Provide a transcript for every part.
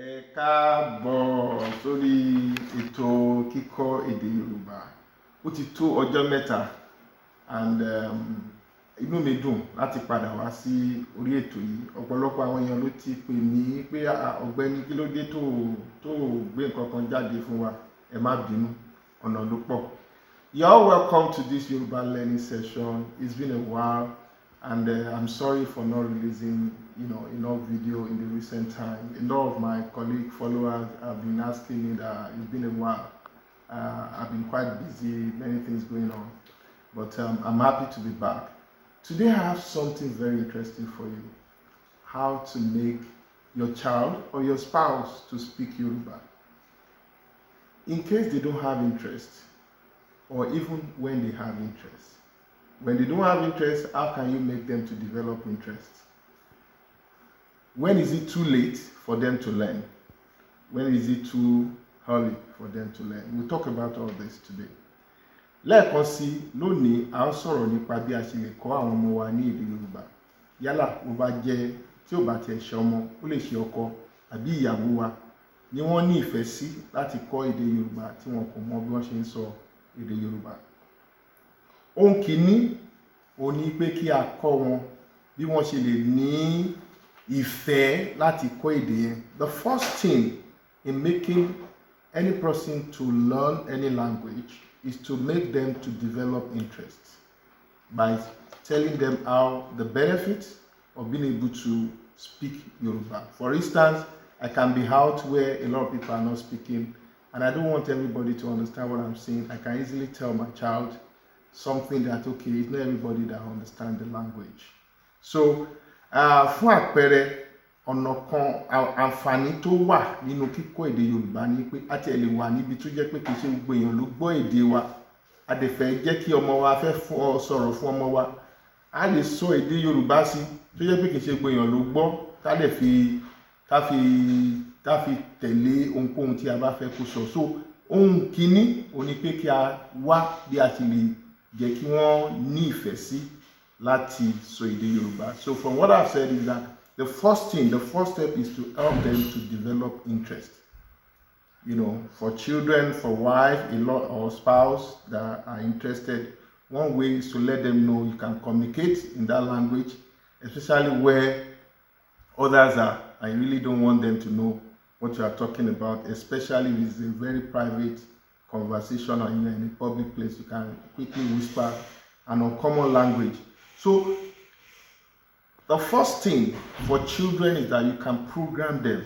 Ẹ káàbọ̀ sórí ètò kíkọ́ èdè Yorùbá. Ó ti tó ọjọ́ mẹ́ta and inú mi dùn láti padà wá sí orí ètò yìí. Ọ̀pọ̀lọpọ̀ àwọn èèyàn ló ti pè mí pé ọ̀gbẹ́ni kí ló dé tó gbé nǹkan kan jáde fún wa. Ẹ má bínú, ọ̀nà ló pọ̀. You are welcome to this Yoruba learning session. It's been a while. And I'm sorry for not releasing, enough video in the recent time. A lot of my colleague followers have been asking me that it's been a while. I've been quite busy, many things going on, but I'm happy to be back. Today I have something very interesting for you: how to make your child or your spouse to speak Yoruba. In case they don't have interest, or even when they have interest. When they don't have interest, how can you make them to develop interest? When is it too late for them to learn? When is it too early for them to learn? We'll talk about all this today. Lẹ́ẹ̀kan sí, lónìí a ń sọ̀rọ̀ nípa bí a ṣe lè kọ́ àwọn ọmọ wa ní èdè Yorùbá. Yálà ó bá jẹ́ tí ó bá tiẹ̀ ṣe ọmọ, ó lè ṣe ọkọ àbí ìyàwó wa ni wọ́n ní ìfẹ́ sí láti kọ́ èdè Yorùbá tí wọn kò mọ bí wọ́n ṣe ń sọ èdè Yorùbá. Ohun kìíní ó ní pé kí a kọ́ wọn bí wọ́n ṣe lè ní ìfẹ́ láti kọ́ èdè yẹn. The first thing in making any person to learn any language is to make them to develop interest by telling them how the benefits of being able to speak Yoruba. For instance, I can be out where a lot of people are not speaking, and I don't want everybody to understand what I'm saying. I can easily tell my child something that, okay, it's not everybody that understands the language. So, fún àpẹẹrẹ, ọ̀nà kan àǹfààní tó wà nínú kíkọ́ èdè Yorùbá ni pé a ti lè wà níbi tó jẹ́ pé kì í ṣe gbogbo èèyàn ló gbọ́ èdè wa. A dẹ̀ fẹ́ jẹ́ kí ọmọ wa fẹ́ sọ̀rọ̀ fún ọmọ wa. A lè sọ èdè Yorùbá sí tó jẹ́ pé kì í ṣe gbogbo èèyàn ló gbọ́, ká fi tẹ̀lé ohunkóhun tí a bá fẹ́ kó sọ. So, ohun kìíní ó ní pé kí a wá bí a ti lè jẹ́ kí wọ́n ní ìfẹ́ sí láti sọ èdè Yorùbá. So from what I've said is that the first step is to help them to develop interest. For children, for wife, or spouse that are interested, one way is to let them know you can communicate in that language, especially where others are, and you really don't want them to know what you are talking about, especially if it's a very private conversation or you're in a public place. You can quickly whisper an uncommon language. So the first thing for children is that you can program them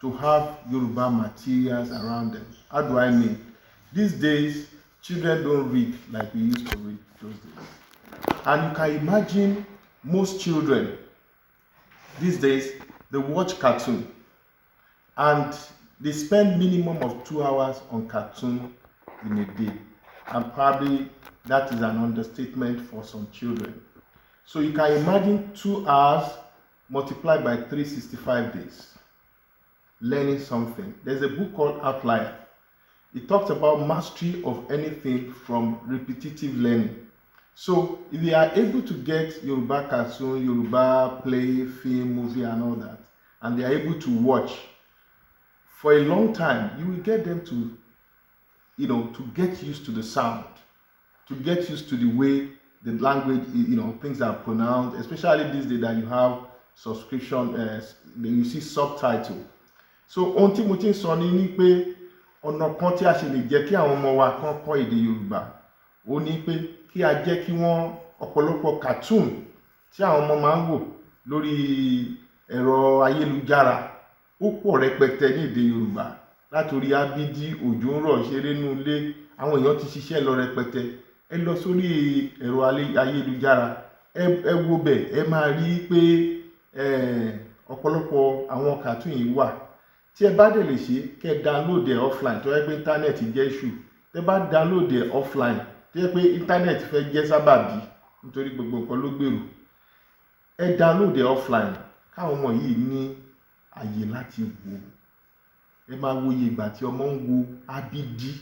to have Yoruba materials around them. How do I mean? These days, children don't read like we used to read those days. And you can imagine most children these days, they watch cartoon and they spend minimum of 2 hours on cartoon in a day. And probably that is an understatement for some children. So you can imagine 2 hours multiplied by 365 days learning something. There's a book called Outlier. It talks about mastery of anything from repetitive learning. So if they are able to get Yoruba cartoon, Yoruba play, film, movie and all that, and they are able to watch for a long time, you will get them to get used to the sound, to get used to the way the language, things are pronounced, especially these days that you have subscription, you see subtitle. So, ohun tí mo ti ń sọ ni pé ọ̀nà kan tí a ṣe lè jẹ́ kí àwọn ọmọ wa kan kọ́ èdè Yorùbá, ó ní pé kí a jẹ́ kí wọ́n ọ̀pọ̀lọpọ̀ cartoon tí àwọn ọmọ máa ń wò lórí ẹ̀rọ ayélujára ó pọ̀ rẹpẹtẹ ní èdè Yorùbá. Látorí abídí, òjò ń rọ̀, ṣeré nínú ilé, àwọn èèyàn ti ṣiṣẹ́ lọ rẹpẹtẹ. Ẹ lọ sórí ẹ̀rọ ayélujára, ẹ wo bẹ̀, ẹ máa rí pé ọ̀pọ̀lọpọ̀ àwọn cartoon yìí wà. Tí ẹ bá dẹ̀ lè ṣe, kẹ́ download ẹ̀ offline tó yẹ pé internet jẹ́ issue. Tẹ́ bá download ẹ̀ offline tó yẹ pé internet fẹ́ jẹ́ sábàbí nítorí gbogbo nǹkan ló gbèrú. Ẹ download ẹ̀ offline káwọn ọmọ yìí ní àyè láti wò. Ẹ máa wo iye ìgbà tí ọmọ ń wo abídí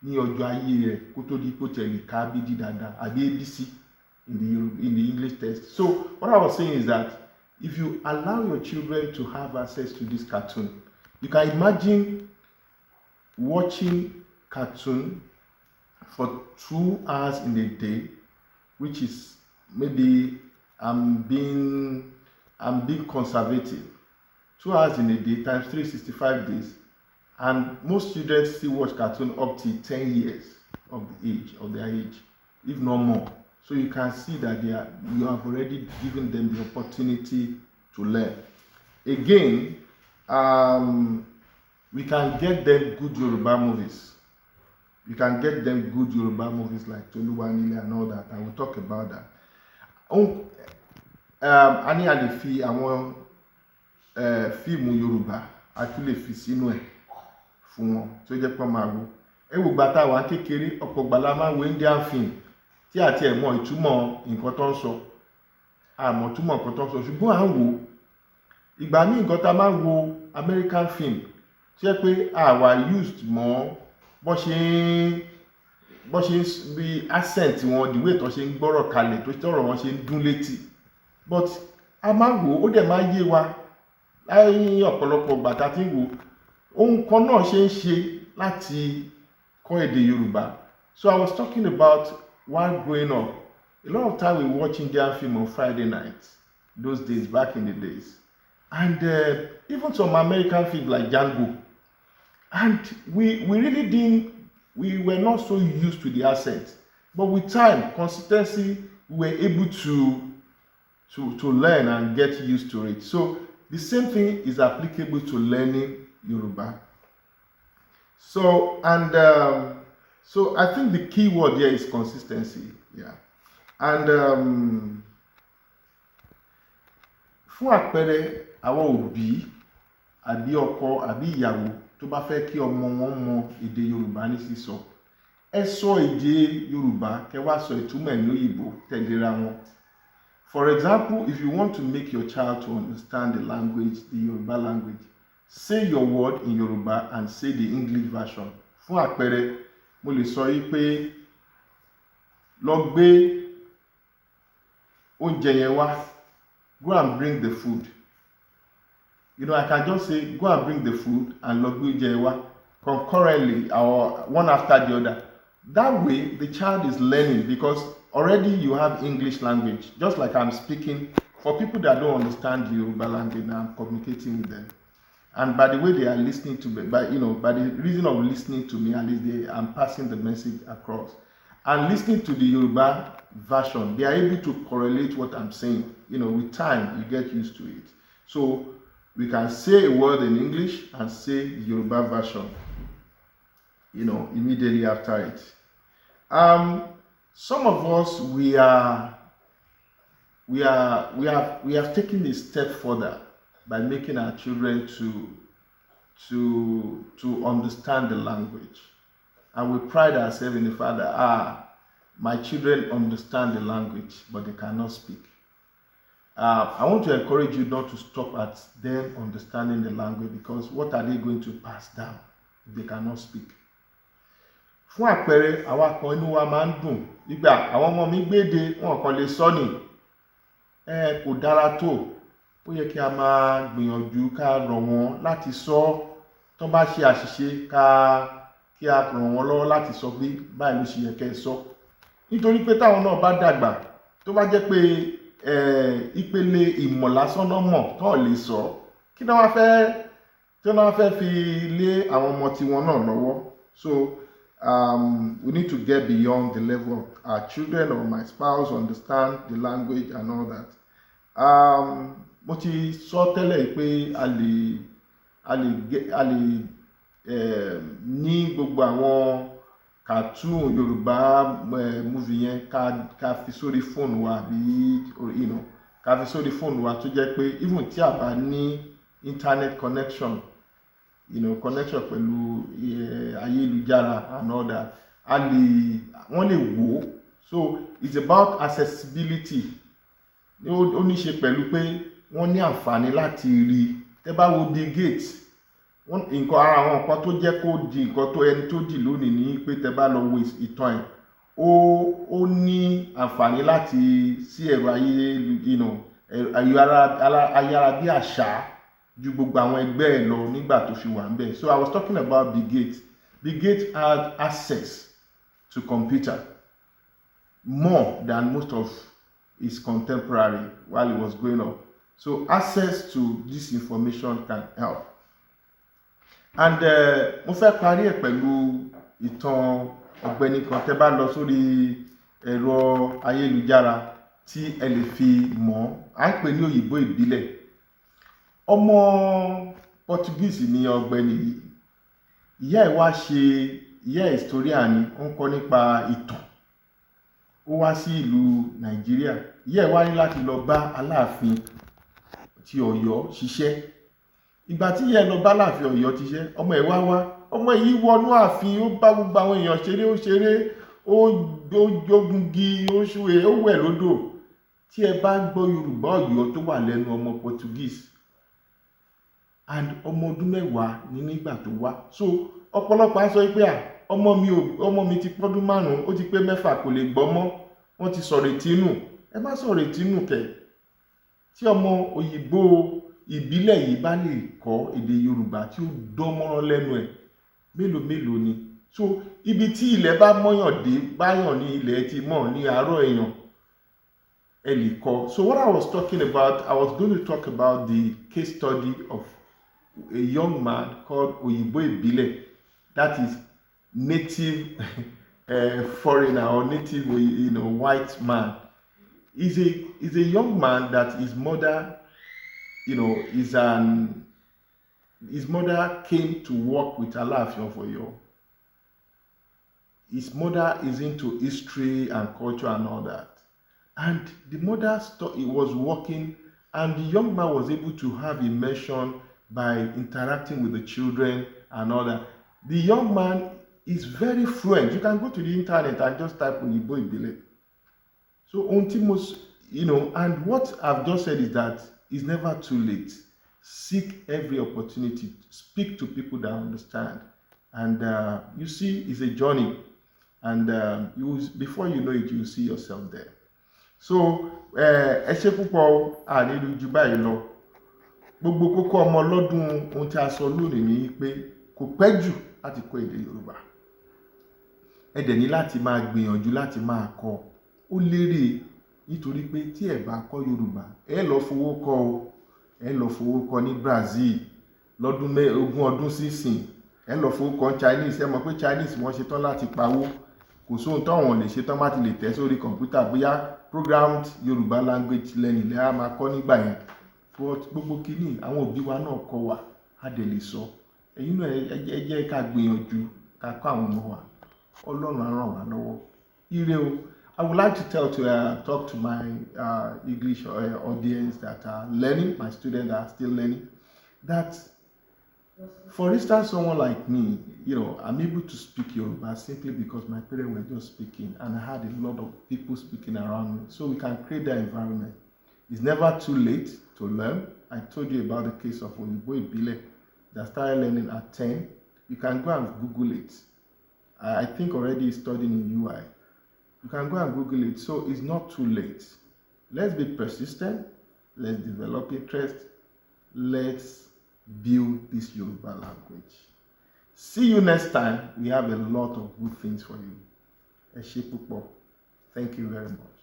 ní ọjọ́ ayé rẹ̀ kó tó di kó tẹ̀lé ká abídí dáadáa àbí ABC in the English text. So what I was saying is that if you allow your children to have access to this cartoon, You can imagine watching cartoon for 2 hours in a day, which is maybe I'm being conservative. 2 hours in a day times 365 days, and most students still watch cartoon up to 10 years of their age, if not more. So you can see that you have already given them the opportunity to learn. Again, we can get them good Yoruba movies. You can get them good Yoruba movies like Toluwanile and all that, and we'll talk about that. A ní a lè fi àwọn fíìmù Yorùbá a tún lè fi sínú ẹ̀ fún wọn tó jẹ́ pé máa wo. Ẹ wò gbà tá wà kékeré, ọ̀pọ̀ ìgbà la máa wo Indian film tí àti ẹ̀ mọ ìtumọ̀ nǹkan tó ń sọ, àmọ́ ìtumọ̀ nǹkan tó ń sọ, ṣùgbọ́n à ń wò ìgbà míì nǹkan tá máa wo American film tí jẹ́ pé àwa used mọ́ bó ṣe bí accent wọn, the way tó ṣe ń gbọ́rọ̀ kalẹ̀, tó tọ̀rọ̀ wọn ṣe ń dún létí, but a máa wò ó dẹ̀ máa yé wa láyé ọ̀pọ̀lọpọ̀ ìgbà tá ti ń wò ohun kan náà ṣe ń ṣe láti kọ́ èdè Yorùbá. So I was talking about while growing up, a lot of time we watch Indian film on Friday nights, those days, back in the days, and even some American films like Django, and we were not so used to the accent, but with time, consistency, we were able to learn and get used to it. So the same thing is applicable to learning Yoruba. So so I think the key word here is consistency. Yeah. And fún àpẹẹrẹ àwọn òbí àbí ọkọ àbí ìyàwó tó bá fẹ́ kí ọmọ wọn mọ èdè Yorùbá ní sísọ, ẹ sọ èdè Yorùbá kẹ́ wá sọ ìtumọ̀ ẹ̀ ní òyìnbó tẹ̀léra wọn. For example, if you want to make your child to understand the language, the Yoruba language, say your word in Yoruba and say the English version. Fún àpẹẹrẹ, mo lè sọ yí pé lọ gbé oúnjẹ yẹn wá, go and bring the food. You know, I can just say, go and bring the food and lọ gbé oúnjẹ yẹn wá concurrently or one after the other. That way, the child is learning because already you have English language, just like I'm speaking. For people that don't understand the Yoruba language, now I'm communicating with them. And by the way they are listening to me, by the reason of listening to me, at least I'm passing the message across. And listening to the Yoruba version, they are able to correlate what I'm saying. With time, you get used to it. So we can say a word in English and say the Yoruba version, immediately after it. Some of us, we have taken a step further by making our children to understand the language, and we pride ourselves in the fact that my children understand the language but they cannot speak. I want to encourage you not to stop at them understanding the language, because what are they going to pass down if they cannot speak? Fún àpẹẹrẹ, àwa kan inú wa máa ń dùn nígbà àwọn ọmọ mi gbéde wọn kàn lè sọ ní kò dára tó, ó yẹ kí a máa gbìyànjú ká rọ̀ wọ́n láti sọ, tó bá ṣe àṣìṣe kí a ràn wọ́n lọ́wọ́ láti sọ pé báyìí ló ṣe yẹ kẹ́ sọ. Nítorí pé táwọn náà bá dàgbà, tó bá jẹ́ pé ìpele ìmọ̀ lásán náà mọ̀ tó lè sọ, kí ni wọ́n fẹ́ fi lé àwọn ọmọ tiwọn náà lọ́wọ́. So we need to get beyond the level of our children or my spouse understand the language and all that. Mo ti sọ tẹ́lẹ̀ pé a lè ní gbogbo àwọn cartoon Yorùbá movie yẹn ká fi sórí fóònù wa bí ká fi sórí fóònù wa tó jẹ́ pé even tí a bá ní internet connection, connection pẹ̀lú ayélujára and all that, wọ́n lè wò. So it's about accessibility. Ó ní ṣe pẹ̀lú pé wọ́n ní àǹfààní láti rí. Tẹ́ bá wo Bill Gates, nǹkan ara àwọn nǹkan tó jẹ́ kó di nǹkan tó ẹni tó dì lónìí ní pé tẹ́ bá lọ wo ìtàn ẹ̀, ó ní àǹfààní láti sí ẹ̀rọ ayára bí àṣá ju gbogbo àwọn ẹgbẹ́ ẹ̀ lọ nígbà tó fi wà ń bẹ̀. So I was talking about Bill Gates. Bill Gates had access to computer more than most of his contemporary while he was growing up. So access to this information can help. And mo fẹ́ parí ẹ̀ pẹ̀lú ìtàn ọ̀gbẹ́ni kan. Tẹ́ bá lọ sórí ẹ̀rọ ayélujára tí ẹ lè fi mọ̀, à ń pè ní òyìnbó ìbílẹ̀. Ọmọ Portuguese ni ọ̀gbẹ́ni yìí. Ìyá ẹ̀ historian ni, ó ń kọ́ nípa ìtàn. Ó wá sí ìlú Nàìjíríà. Ìyá ẹ̀ wá ní láti lọ bá Aláàfin ti Ọ̀yọ́ ṣiṣẹ́. Ìgbà tí ìyá ẹ̀ lọ bá Aláàfin Ọ̀yọ́ ṣiṣẹ́, ọmọ ẹ̀ wá. Ọmọ yìí wọnú ààfin, ó bá gbogbo àwọn èèyàn ṣeré, ó jogungi, ó ṣúre, ó wẹ̀ lódò. Tí ẹ bá gbọ́ Yorùbá Ọ̀yọ́ tó wà lẹ́nu ọmọ Portuguese, and ọmọ ọdún 10 ní nígbà tó wá. So ọ̀pọ̀lọpọ̀ á sọ pé ọmọ mi ti pọ́dún 5, ó ti pé 6 kò lè gbọ́ mọ́, wọ́n ti sọ̀rọ̀ ìtínú. Ẹ má sọ̀rọ̀ ìtínú kẹ̀. Tí ọmọ òyìnbó ìbílẹ̀ yìí bá lè kọ́ èdè Yorùbá tí ó dán mọ́rán lẹ́nu ẹ̀, mélòó ni. So ibi tí ilẹ̀ bá mọ́yàn dé, báyàn ní ilẹ̀ ti mọ̀ ní àárọ̀ èèyàn, ẹ lè kọ́. So what I was talking about, I was going to talk about the case study of a young man called Òyìnbó ìbílẹ̀, that is native foreigner or native white man. Is a young man that his mother his mother came to work with Aláàfin of Ọ̀yọ́. His mother is into history and culture and all that, and the mother was working, and the young man was able to have immersion by interacting with the children and all that. The young man is very fluent. You can go to the internet and just type Òyìnbó ìbílẹ̀. So and what I've just said is that it's never too late. Seek every opportunity. Speak to people that understand. And you see, it's a journey. And before you know it, you see yourself there. So, ẹ ṣé púpọ̀, ànílù jù báyìí lọ. Gbogbo kókó ọmọ lọ́dún ohun tí a sọ lónìí ni pé kò pẹ́ jù láti kọ́ èdè Yorùbá. Ẹ dẹ̀ ní láti máa gbìyànjú láti máa kọ́. Ó lérè, nítorí pé tí ẹ bá kọ́ Yorùbá, ẹ lọ fowó kọ́ o. Ẹ lọ fowó kọ́ ní Brazil lọ́dún 20 ọdún sísìn. Ẹ lọ fowó kọ́ Chinese. Ẹ mọ̀ pé Chinese wọ́n ṣe tán láti pawó. Kò sóhun táwọn lè ṣe tán bá ti lè tẹ̀ sórí kọ̀ǹpútà, bóyá programmed Yorùbá language learning lẹ́yìn máa kọ́ nígbà yẹn. Gbogbo kìíní àwọn òbí wa náà kọ́ wa, a dẹ̀ lè sọ. Ẹ̀yin náà ẹ jẹ́ ká gbìyànjú ká kọ́ àwọn ọmọ wa. Ọlọ́run á ràn wá lọ́wọ́. Ire o. I would like to talk to my English audience that are learning, my students that are still learning, that for instance, someone like me, I'm able to speak Yoruba simply because my parents were just speaking, and I had a lot of people speaking around me. So we can create that environment. It's never too late to learn. I told you about the case of Òyìnbó ìbílẹ̀ that started learning at 10. You can go and Google it. I think already he's studying in UI. You can go and Google it. So it's not too late. Let's be persistent. Let's develop interest. Let's build this Yoruba language. See you next time. We have a lot of good things for you. Ẹ ṣé púpọ̀. Thank you very much.